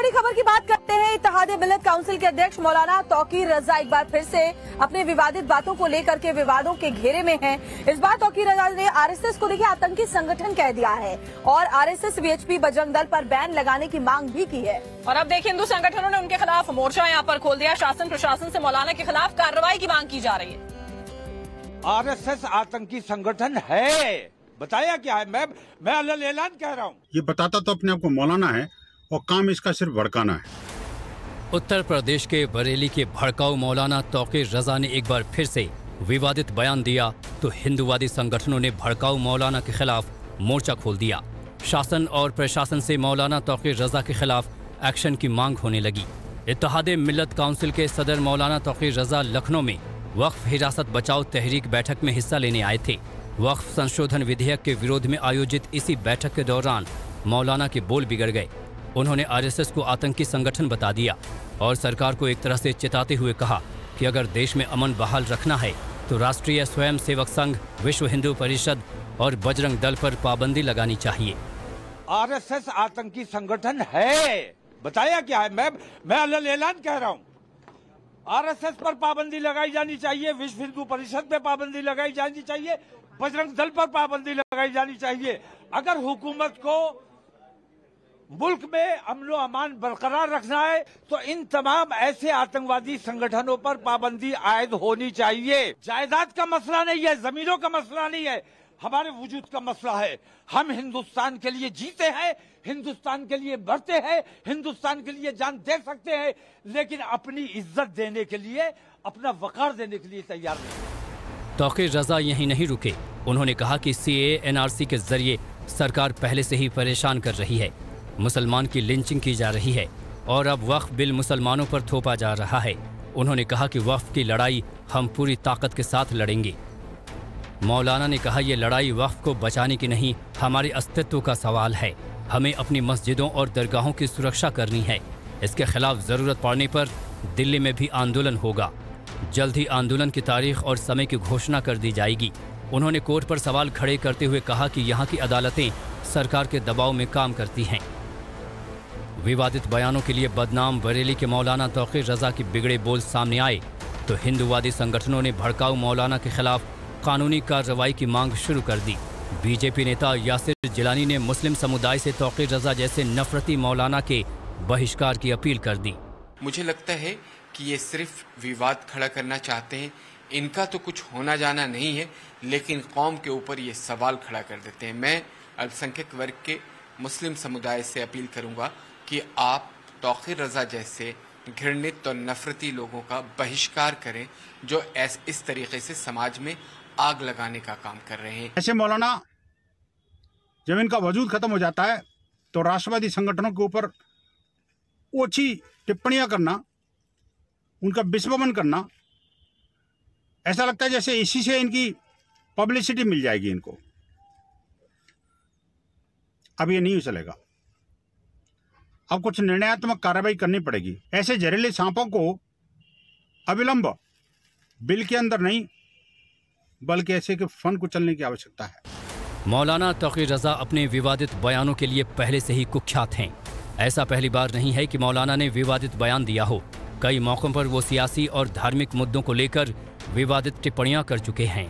बड़ी खबर की बात करते हैं। इत्तेहादे मिल्लत काउंसिल के अध्यक्ष मौलाना तौकीर रजा एक बार फिर से अपने विवादित बातों को लेकर के विवादों के घेरे में हैं। इस बार तौकीर रजा ने आरएसएस को देखिए आतंकी संगठन कह दिया है और आरएसएस वीएचपी बजरंग दल पर बैन लगाने की मांग भी की है। और अब देखिए हिंदू संगठनों ने उनके खिलाफ मोर्चा यहाँ पर खोल दिया। शासन प्रशासन से मौलाना के खिलाफ कार्रवाई की मांग की जा रही है। आरएसएस आतंकी संगठन है, बताया क्या है? मैं अल्लाह ऐलान कह रहा हूँ। ये बताता तो अपने आप को मौलाना है और काम इसका सिर्फ भड़काना है। उत्तर प्रदेश के बरेली के भड़काऊ मौलाना तौकीर रजा ने एक बार फिर से विवादित बयान दिया तो हिंदूवादी संगठनों ने भड़काऊ मौलाना के खिलाफ मोर्चा खोल दिया। शासन और प्रशासन से मौलाना तौकीर रजा के खिलाफ एक्शन की मांग होने लगी। इत्तेहादे मिल्लत काउंसिल के सदर मौलाना तौकीर रजा लखनऊ में वक्फ हिरासत बचाओ तहरीक बैठक में हिस्सा लेने आए थे। वक्फ संशोधन विधेयक के विरोध में आयोजित इसी बैठक के दौरान मौलाना के बोल बिगड़ गए। उन्होंने आरएसएस को आतंकी संगठन बता दिया और सरकार को एक तरह से चिताते हुए कहा कि अगर देश में अमन बहाल रखना है तो राष्ट्रीय स्वयं सेवक संघ, विश्व हिंदू परिषद और बजरंग दल पर पाबंदी लगानी चाहिए। आरएसएस आतंकी संगठन है, बताया क्या है? मैं अल्लाह ऐलान कह रहा हूँ। आरएसएस पर पाबंदी लगाई जानी चाहिए, विश्व हिंदू परिषद पे पाबंदी लगाई जानी चाहिए, बजरंग दल पर पाबंदी लगाई जानी चाहिए। अगर हुकूमत को मुल्क में अमन व अमान बरकरार रखना है तो इन तमाम ऐसे आतंकवादी संगठनों पर पाबंदी आयद होनी चाहिए। जायदाद का मसला नहीं है, जमीनों का मसला नहीं है, हमारे वजूद का मसला है। हम हिंदुस्तान के लिए जीते हैं, हिंदुस्तान के लिए मरते हैं, हिंदुस्तान के लिए जान दे सकते हैं, लेकिन अपनी इज्जत देने के लिए, अपना वकार देने के लिए तैयार नहीं। तौकीर रजा यहीं नहीं रुके। उन्होंने कहा कि सीएए एनआरसी के जरिए सरकार पहले से ही परेशान कर रही है, मुसलमान की लिंचिंग की जा रही है और अब वक्फ बिल मुसलमानों पर थोपा जा रहा है। उन्होंने कहा कि वक्फ की लड़ाई हम पूरी ताकत के साथ लड़ेंगे। मौलाना ने कहा ये लड़ाई वक्फ को बचाने की नहीं, हमारे अस्तित्व का सवाल है। हमें अपनी मस्जिदों और दरगाहों की सुरक्षा करनी है। इसके खिलाफ जरूरत पड़ने पर दिल्ली में भी आंदोलन होगा। जल्द ही आंदोलन की तारीख और समय की घोषणा कर दी जाएगी। उन्होंने कोर्ट पर सवाल खड़े करते हुए कहा कि यहाँ की अदालतें सरकार के दबाव में काम करती हैं। विवादित बयानों के लिए बदनाम बरेली के मौलाना तौकीर रजा के बिगड़े बोल सामने आए तो हिंदूवादी संगठनों ने भड़काऊ मौलाना के खिलाफ कानूनी कार्रवाई की मांग शुरू कर दी। बीजेपी नेता यासिर जिलानी ने मुस्लिम समुदाय से तौकीर रजा जैसे नफरती मौलाना के बहिष्कार की अपील कर दी। मुझे लगता है कि ये सिर्फ विवाद खड़ा करना चाहते हैं। इनका तो कुछ होना जाना नहीं है, लेकिन कौम के ऊपर ये सवाल खड़ा कर देते हैं। मैं अल्पसंख्यक वर्ग के मुस्लिम समुदाय से अपील करूंगा कि आप तौकीर रजा जैसे घृणित और नफरती लोगों का बहिष्कार करें जो इस तरीके से समाज में आग लगाने का काम कर रहे हैं। ऐसे मौलाना जब इनका वजूद खत्म हो जाता है तो राष्ट्रवादी संगठनों के ऊपर ओछी टिप्पणियां करना, उनका विस्मरण करना, ऐसा लगता है जैसे इसी से इनकी पब्लिसिटी मिल जाएगी इनको। अब ये नहीं चलेगा, अब कुछ निर्णयात्मक कार्रवाई करनी पड़ेगी। ऐसे जहरीले सांपों को अविलंब बिल के अंदर नहीं बल्कि ऐसे के फन को चलने की आवश्यकता है। मौलाना तौकीर रजा अपने विवादित बयानों के लिए पहले से ही कुख्यात हैं। ऐसा पहली बार नहीं है कि मौलाना ने विवादित बयान दिया हो। कई मौकों पर वो सियासी और धार्मिक मुद्दों को लेकर विवादित टिप्पणियां कर चुके हैं।